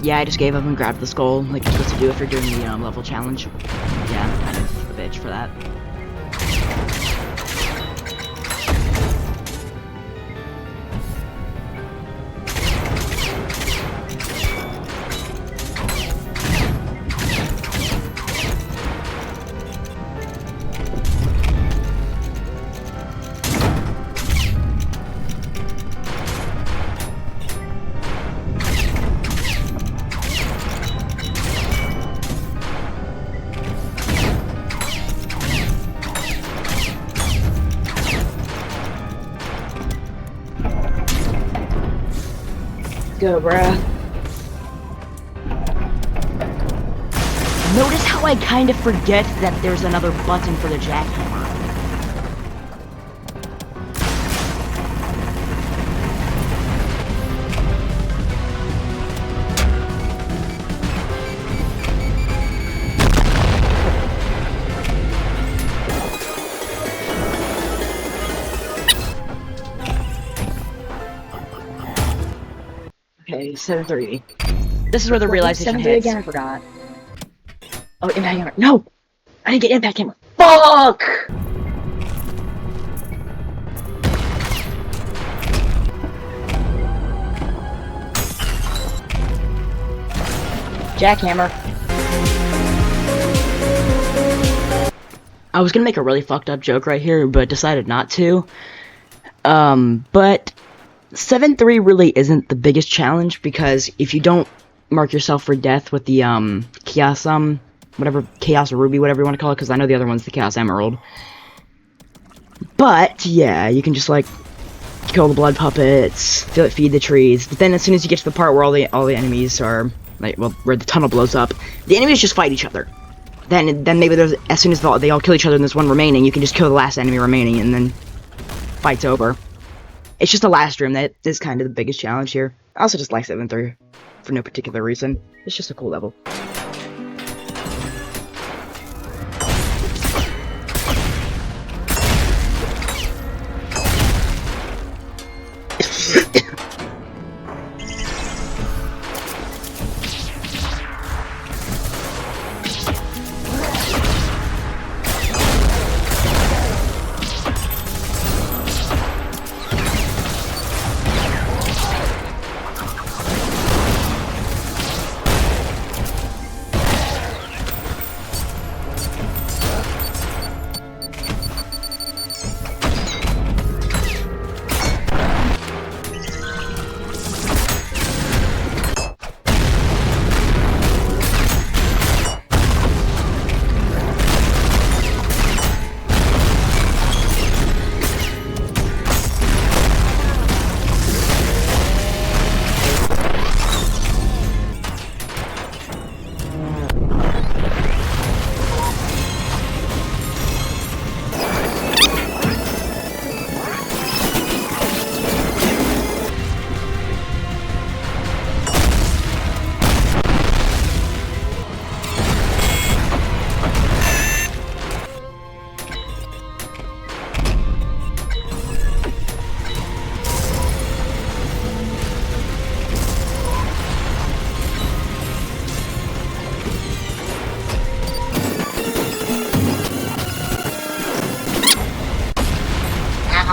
[SPEAKER 1] Yeah, I just gave up and grabbed the skull, like you're supposed to do if you're doing the level challenge. Yeah, I'm kind of a bitch for that.
[SPEAKER 4] Go, bruh.
[SPEAKER 1] Notice how I kind of forget that there's another button for the jackhammer.
[SPEAKER 4] Okay, 7-3.
[SPEAKER 1] This is where the realization
[SPEAKER 4] 7-3
[SPEAKER 1] hits.
[SPEAKER 4] again, I forgot. Oh, impact hammer. No! I didn't get impact hammer. Fuck! Jackhammer.
[SPEAKER 1] I was gonna make a really fucked up joke right here, but decided not to. But 7-3 really isn't the biggest challenge, because if you don't mark yourself for death with the chaos whatever, chaos ruby, whatever you want to call it, because I know the other one's the chaos emerald. But yeah, you can just like kill the blood puppets, feed the trees. But then as soon as you get to the part where all the enemies are like, well, where the tunnel blows up, the enemies just fight each other. Then maybe there's, as soon as they all kill each other and there's one remaining, you can just kill the last enemy remaining, and then fight's over. It's just the last room that is kind of the biggest challenge here. I also just like 7-3 for no particular reason. It's just a cool level.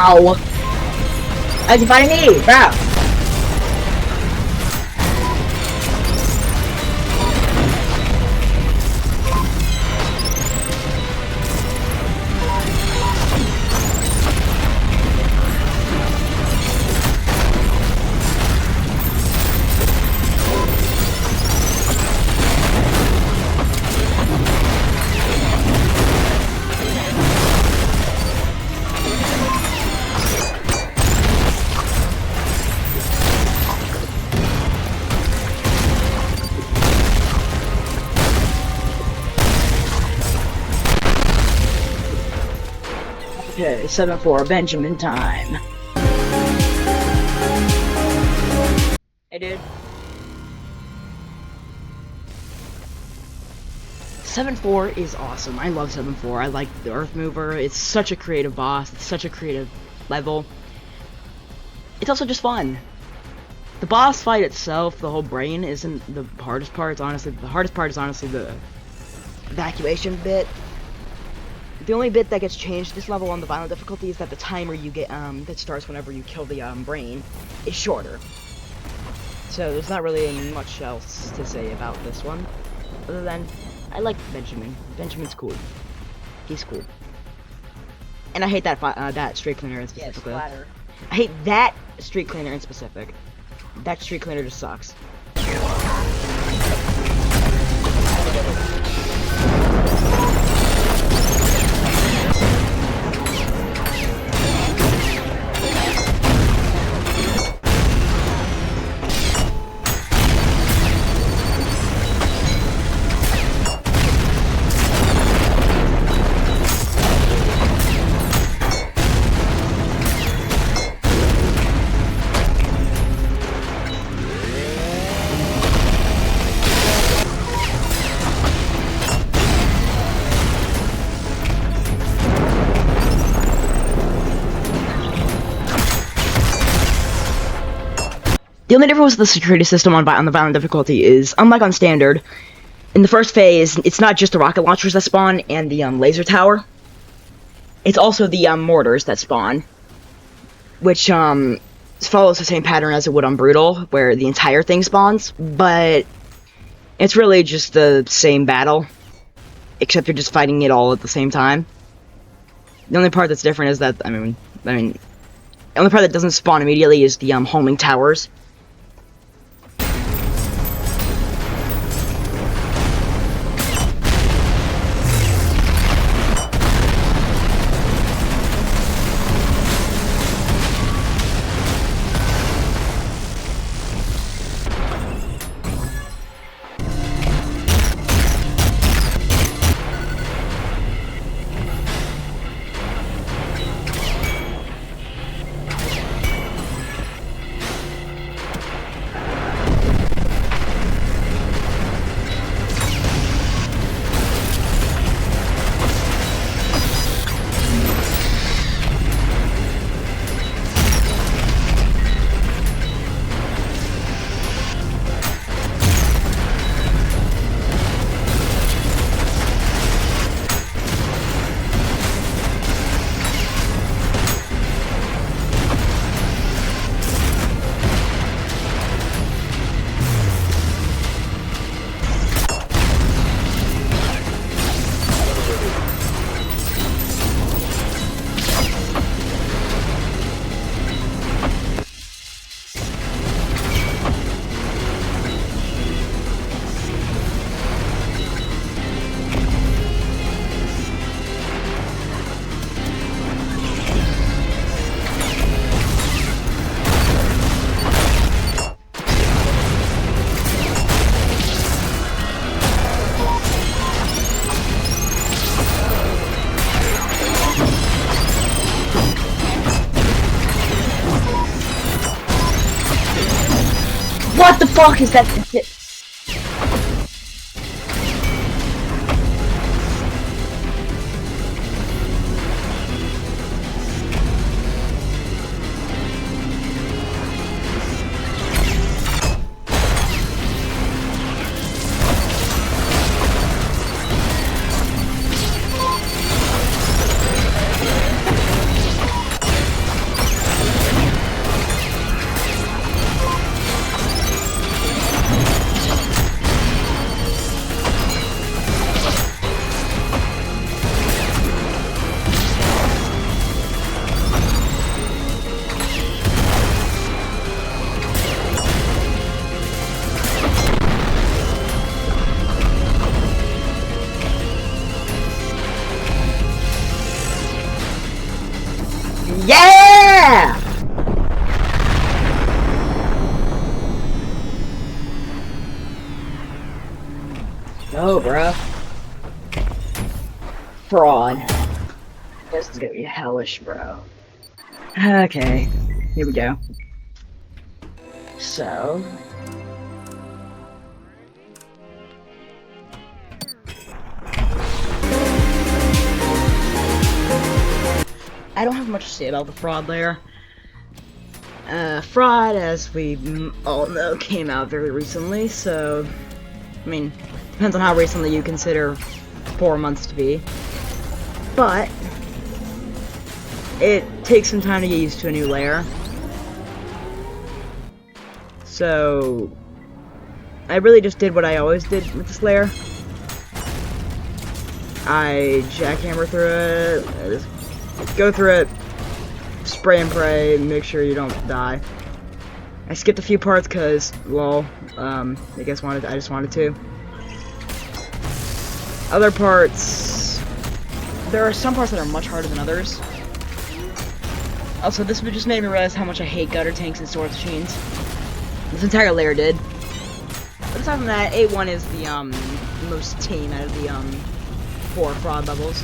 [SPEAKER 4] Ow! How'd you find me, bro? Okay, 7-4, Benjamin time. Hey, dude.
[SPEAKER 1] 7-4 is awesome. I love 7-4. I like the Earth Mover. It's such a creative boss. It's such a creative level. It's also just fun. The boss fight itself, the whole brain, isn't the hardest part. It's honestly, the hardest part is honestly the evacuation bit. The only bit that gets changed this level on the violent difficulty is that the timer you get, that starts whenever you kill the, brain is shorter. So there's not really much else to say about this one, other than I like Benjamin. Benjamin's cool. He's cool. And I hate that that street cleaner in specific.
[SPEAKER 4] Splatter.
[SPEAKER 1] I hate that street cleaner in specific. That street cleaner just sucks. The only difference with the security system on the violent difficulty is, unlike on standard, in the first phase, it's not just the rocket launchers that spawn and the laser tower. It's also the mortars that spawn, which follows the same pattern as it would on Brutal, where the entire thing spawns, but it's really just the same battle, except you're just fighting it all at the same time. The only part that's different is that, I mean, the only part that doesn't spawn immediately is the homing towers. What the fuck is that? Yeah! No, bruh. Fraud. This is gonna be hellish, bro. Okay, here we go. So... I don't have much to say about the fraud layer. Fraud, as we all know, came out very recently, so, I mean, depends on how recently you consider 4 months to be. But it takes some time to get used to a new layer. So I really just did what I always did with this layer. I jackhammer through it, I just go through it, spray and pray, make sure you don't die. I skipped a few parts because, lol, I just wanted to. Other parts, there are some parts that are much harder than others. Also, this just made me realize how much I hate gutter tanks and sword machines. This entire layer did. But aside from that, 8-1 is the most tame out of the 4 fraud levels.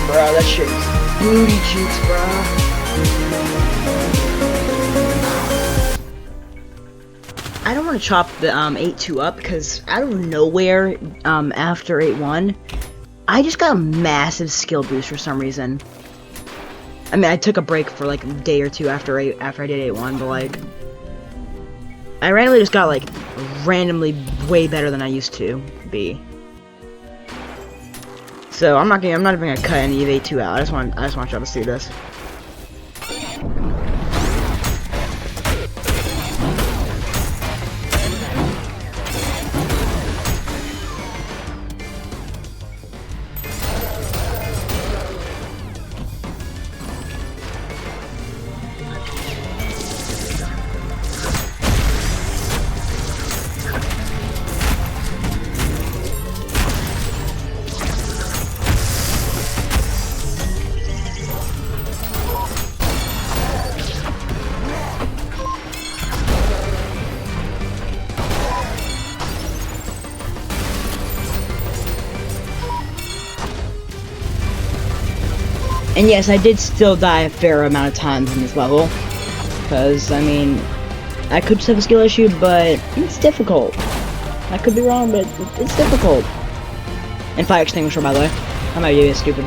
[SPEAKER 1] Bro, that shit is booty cheeks, bro. I don't want to chop the 8-2 up because out of nowhere, after 8-1, I just got a massive skill boost for some reason. I mean, I took a break for like a day or two after I did 8-1, but like, I randomly just got like randomly way better than I used to be. So I'm not even gonna cut any of 8-2 out. I just want y'all to see this. And yes, I did still die a fair amount of times in this level. Because, I mean, I could just have a skill issue, but it's difficult. I could be wrong, but it's difficult. And fire extinguisher, by the way. I might be stupid.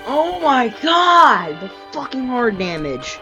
[SPEAKER 1] Oh my god! The fucking hard damage.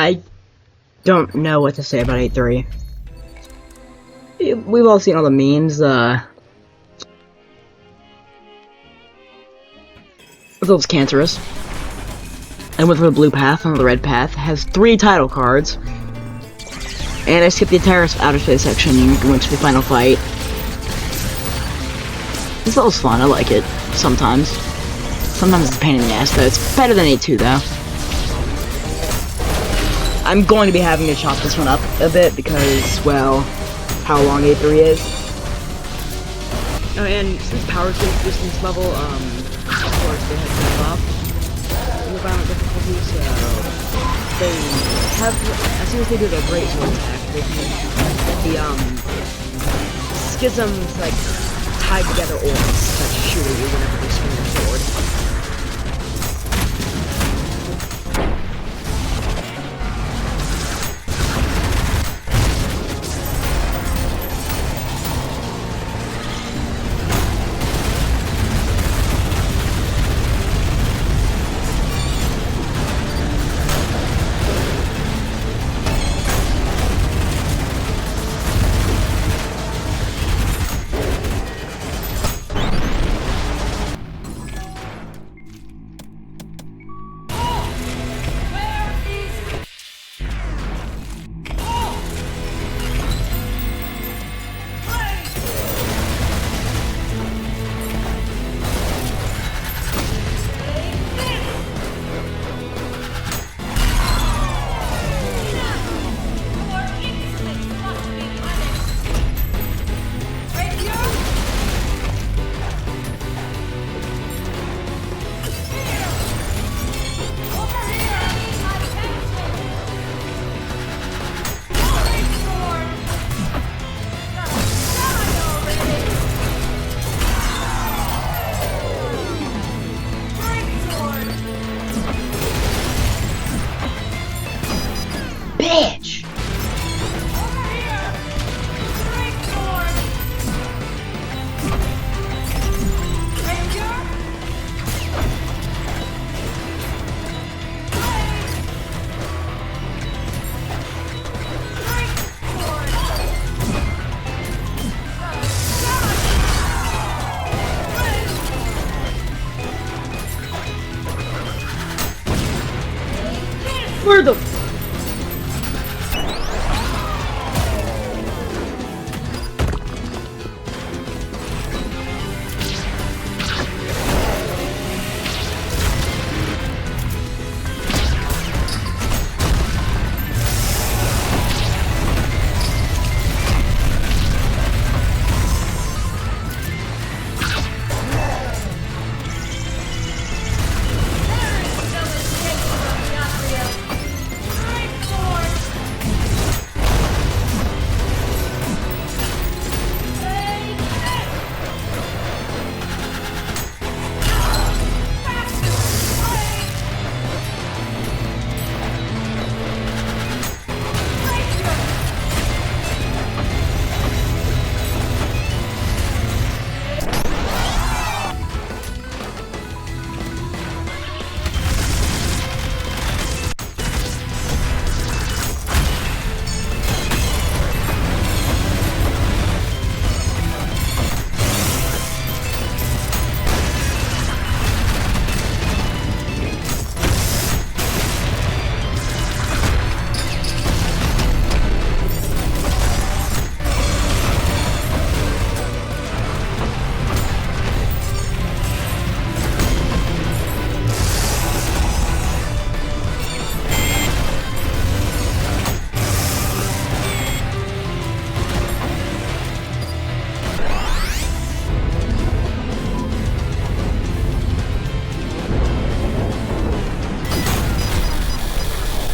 [SPEAKER 1] I don't know what to say about 8-3. We've all seen all the memes, Phil's cancerous. I went for the blue path, and the red path has 3 title cards. And I skipped the entire outer space section and went to the final fight. This level's fun, I like it. Sometimes. Sometimes it's a pain in the ass, though. It's better than 8-2, though. I'm going to be having to chop this one up a bit because, well, how long 8-3 is. Oh, and since Power's been introduced in this level, of course, they had to up in the violent difficulty, so they have, as soon as they do their great sword attack, they can get the, schisms, like, tied together orbs that shoot at you whenever they swing their sword. Bitch! Where the...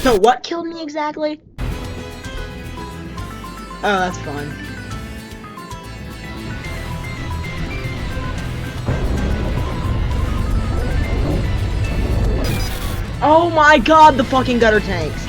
[SPEAKER 1] So what killed me exactly? Oh, that's fun. Oh my god, the fucking gutter tanks.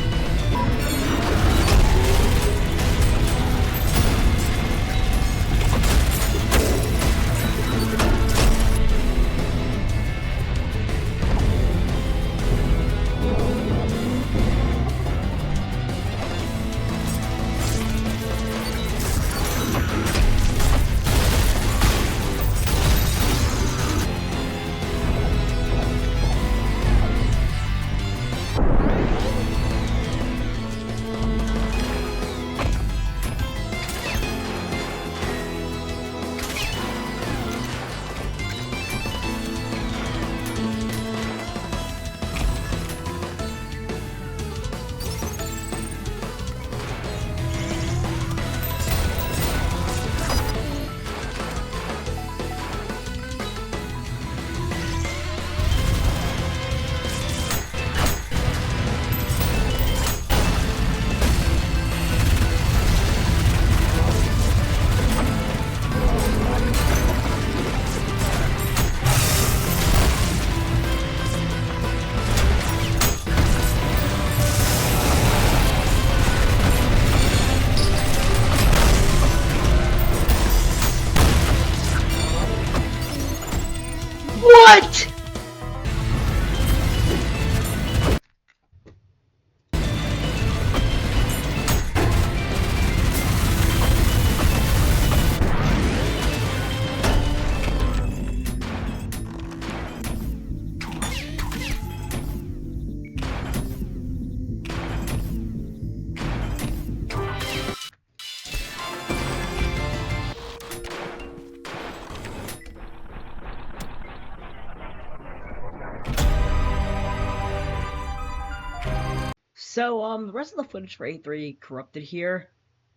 [SPEAKER 1] So, the rest of the footage for 8.3 corrupted here,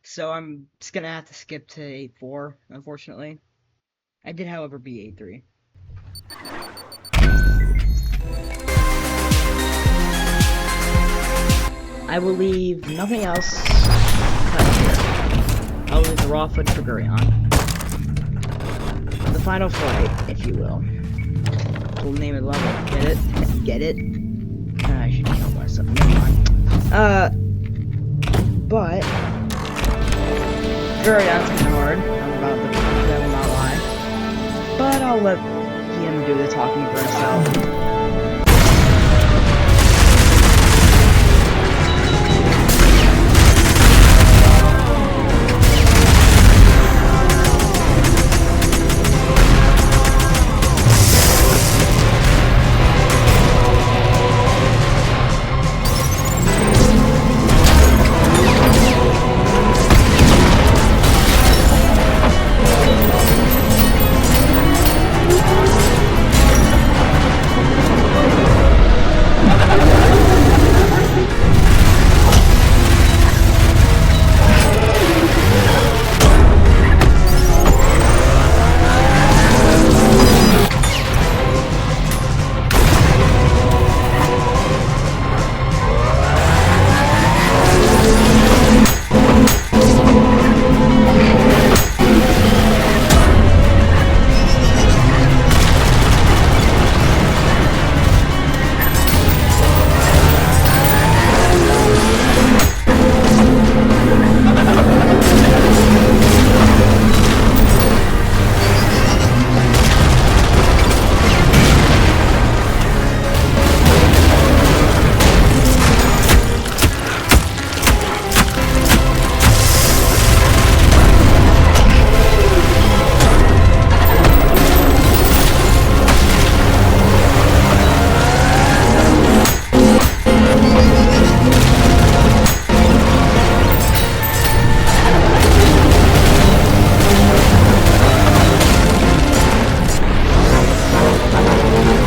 [SPEAKER 1] so I'm just gonna have to skip to 8.4, unfortunately. I did, however, beat 8.3. I will leave nothing else cut here. I'll leave the raw footage for Gurion. The final flight, if you will. We'll name it level. Get it? Get it? I should kill myself. Never mind. But Gurion's kinda hard. I'm about to I will not lie. But I'll let him do the talking for himself.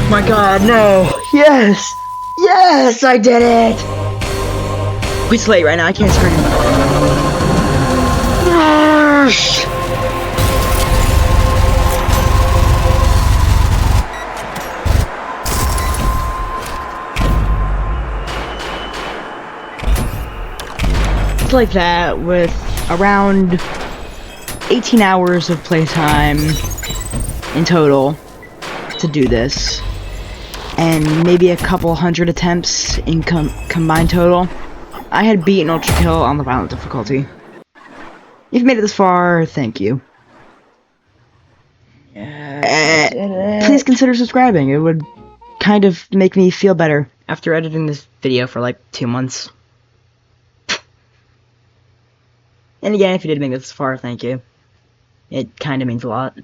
[SPEAKER 1] My god, no! Yes! Yes! I did it! It's late right now, I can't scream. Yes! It's like that with around 18 hours of playtime in total to do this. And maybe a couple hundred attempts in combined total. I had beaten Ultrakill on the violent difficulty. If you've made it this far, thank you. Please consider subscribing. It would kind of make me feel better after editing this video for like 2 months. And again, if you did make it this far, thank you. It kind of means a lot.